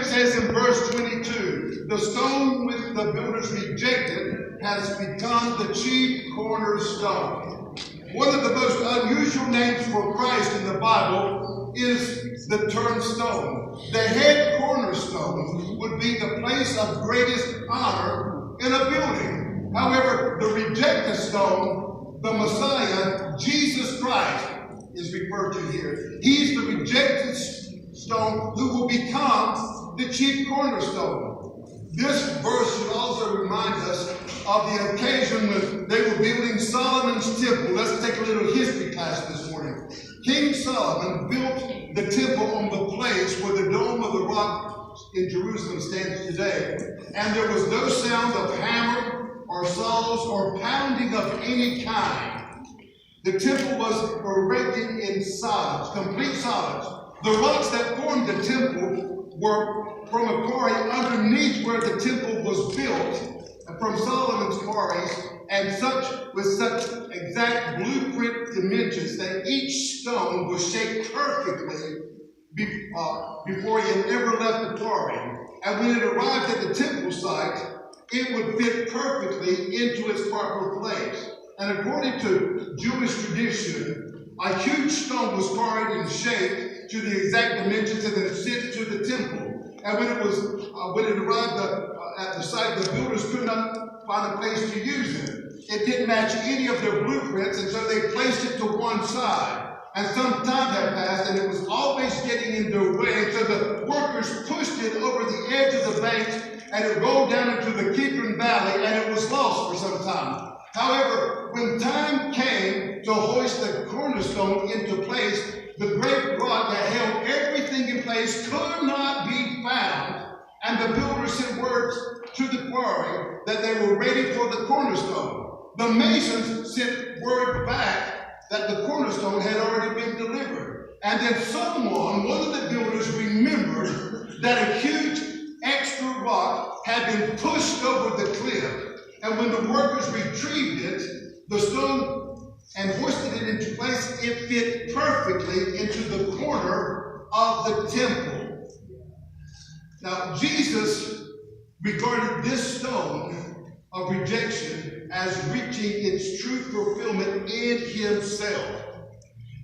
says in verse 22, the stone which the builders rejected has become the chief cornerstone. One of the most unusual names for Christ in the Bible is the term stone. The head cornerstone would be the place of greatest honor in a building. However, the rejected stone, the Messiah, Jesus Christ, is referred to here. He's the rejected stone who will become the chief cornerstone. This verse should also remind us of the occasion when they were building Solomon's temple. Let's take a little history class this morning. King Solomon built the temple on the place where the Dome of the Rock in Jerusalem stands today. And there was no sound of hammer or saws or pounding of any kind. The temple was erected in solids, complete solids. The rocks that formed the temple were from a quarry underneath where the temple was built, from Solomon's quarries, and with such exact blueprint dimensions that each stone was shaped perfectly before it ever left the quarry. And when it arrived at the temple site, it would fit perfectly into its proper place. And according to Jewish tradition, a huge stone was carved and shaped to the exact dimensions and then sent to the temple. And when it arrived at the site, the builders could not find a place to use it. It didn't match any of their blueprints, and so they placed it to one side. And some time had passed, and it was always getting in their way, so the workers pushed it over the edge of the bank, and it rolled down into the Kidron Valley, and it was lost for some time. However, when time came to hoist the cornerstone into place, the great rock that held everything in place could not be found, and the builders sent word to the quarry that they were ready for the cornerstone. The masons sent word back that the cornerstone had already been delivered. And then one of the builders, remembered that a huge extra rock had been pushed over the cliff. And when the workers retrieved it, the stone, and hoisted it into place, it fit perfectly into the corner of the temple. Now, Jesus regarded this stone of rejection as reaching its true fulfillment in himself.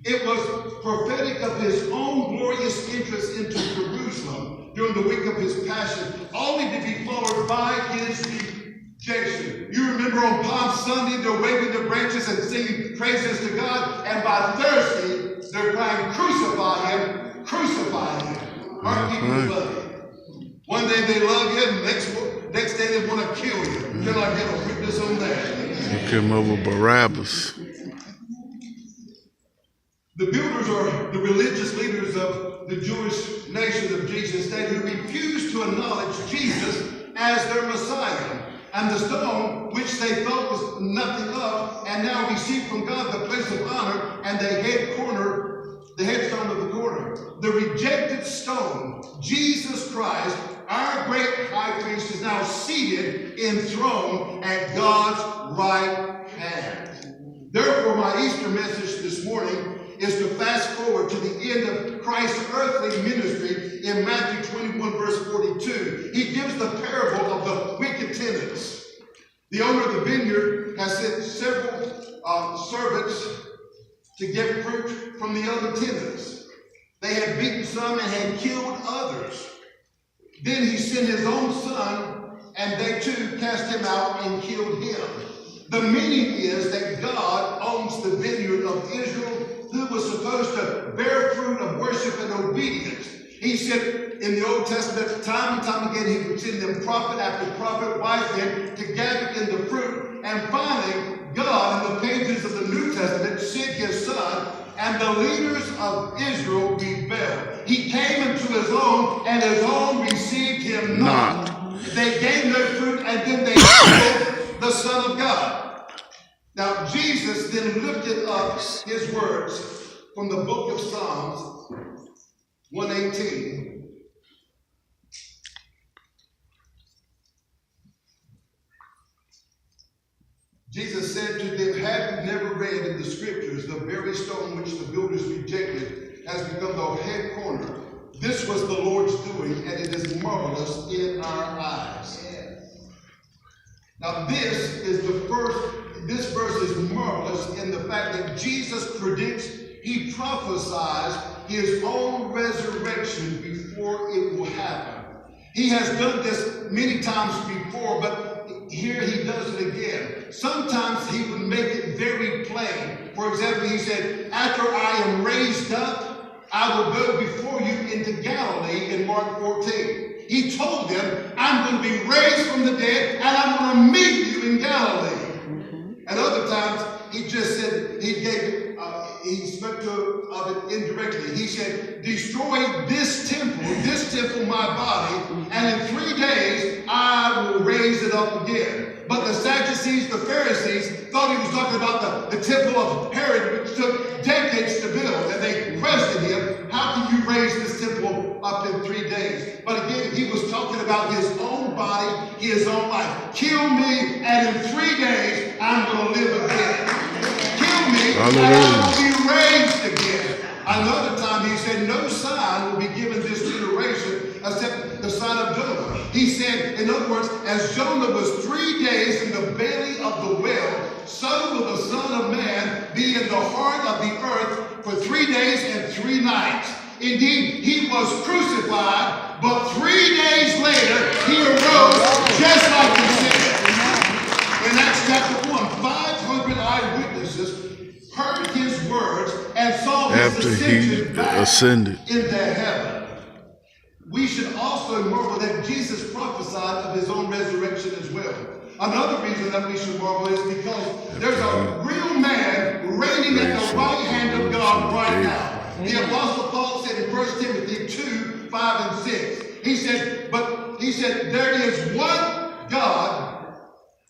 It was prophetic of his own glorious entrance into Jerusalem during the week of his passion, only to be followed by his rejection. You remember on Palm Sunday, they're waving the branches and singing praises to God, and by Thursday, they're crying, "Crucify him, crucify him." Aren't people love you? One day they love you, and next day they want to kill you. Can I get a witness on that? You came over Barabbas. The builders are the religious leaders of the Jewish nation of Jesus' day who refused to acknowledge Jesus as their Messiah. And the stone, which they thought was nothing of, and now received from God the place of honor and the headstone of the corner. The rejected stone, Jesus Christ, our great high priest, is now seated enthroned at God's right hand. Therefore, my Easter message this morning is to fast forward to the end of Christ's earthly ministry in Matthew 21, verse 42. He gives the parable of the wicked tenants. The owner of the vineyard has sent several servants to get fruit from the other tenants. They had beaten some and had killed others. Then he sent his own son, and they too cast him out and killed him. The meaning is that God owns the vineyard of Israel, who was supposed to bear fruit of worship and obedience. He said in the Old Testament, time and time again, he would send them prophet after prophet, wise men, to gather in the fruit. And finally, God, in the pages of the New Testament, sent his son, and the leaders of Israel rebelled. He came into his own, and his own received him not. They gave no fruit, and then they killed the Son of God. Now, Jesus then lifted up his words from the book of Psalms 118. Jesus said to them, "Have you never read in the scriptures, the very stone which the builders rejected has become the head corner? This was the Lord's doing, and it is marvelous in our eyes. Now this verse is marvelous in the fact that Jesus predicts, he prophesies his own resurrection before it will happen. He has done this many times before, but here he does it again. Sometimes he would make it very plain. For example, he said, after I am raised up, I will go before you into Galilee in Mark 14. He told them, I'm going to be raised from the dead and I'm going to meet you in Galilee. At other times, he just said, he spoke of it indirectly. He said, destroy this temple, my body, and in 3 days I will raise it up again. But the Sadducees, the Pharisees, thought he was talking about the temple of Herod, which took decades to build. And they questioned him, how can you raise this temple up in 3 days? But again, he was talking about his own body, his own life. Kill me, and in 3 days I'm going to live again. Kill me, Hallelujah. and I will be raised again. Another time he said, no sign will be given this generation except the sign of Jonah. He said, in other words, as Jonah was 3 days in the belly of the whale, so will the Son of Man be in the heart of the earth for 3 days and 3 nights. Indeed, he was crucified, but 3 days later he arose just like he said. In Acts chapter 1, 500 eyewitnesses heard his words and saw his After he ascended into heaven. We should also marvel that Jesus prophesied of his own resurrection as well. Another reason that we should marvel is because there's a real man reigning at the right hand of God right now. The Apostle Paul said in 1 Timothy 2, 5 and 6, he said, there is one God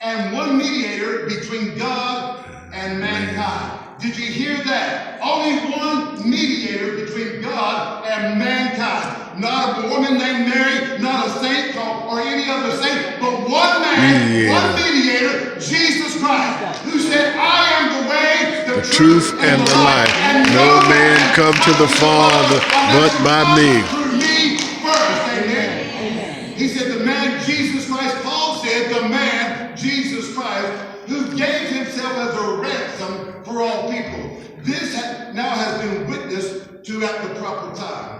and one mediator between God and mankind. Did you hear that? Only one mediator between God and mankind. Not a woman named Mary, not a saint or any other saint, but one man, one mediator, Jesus Christ, who said, I am the way, the truth, and the life. And no man come to the Father but by me. Through me first. Amen. He said, the man Jesus Christ, Paul said, the man Jesus Christ, who gave himself as a ransom for all people. This now has been witnessed to at the proper time.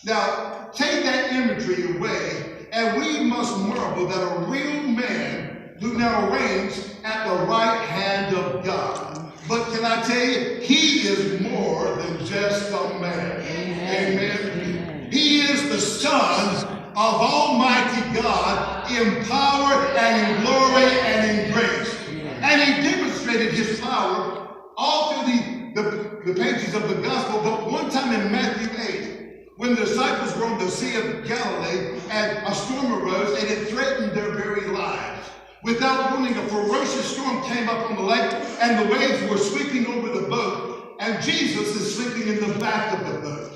Now, take that imagery away, and we must marvel that a real man who now reigns at the right hand of God. But can I tell you, he is more than just a man. Amen. He is the Son of Almighty God in power and in glory and in grace. And he demonstrated his power all through the pages of the gospel, but one time in Matthew 8, when the disciples were on the Sea of Galilee and a storm arose and it threatened their very lives. Without warning, a ferocious storm came up on the lake and the waves were sweeping over the boat, and Jesus is sleeping in the back of the boat.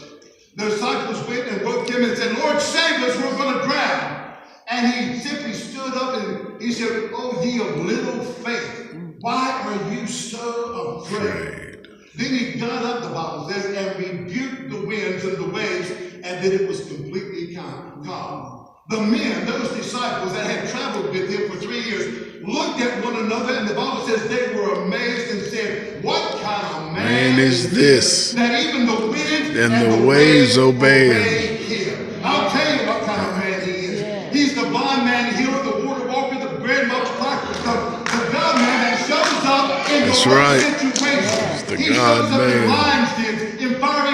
The disciples went and woke him and said, Lord, save us, we're going to drown. And he simply stood up and he said, oh, ye of little faith, why are you so afraid? Then he got up, the Bible says, and rebuked the winds and the waves, and then it was completely calm. The men, those disciples that had traveled with him for 3 years, looked at one another, and the Bible says they were amazed and said, what kind of man is this, that even the wind and the waves obey him? I'll tell you what kind of man he is. He's the blind man healer, the water walker, the bread multiplier, the God man that shows up in the right situation. The God man. In lions' dens, in fire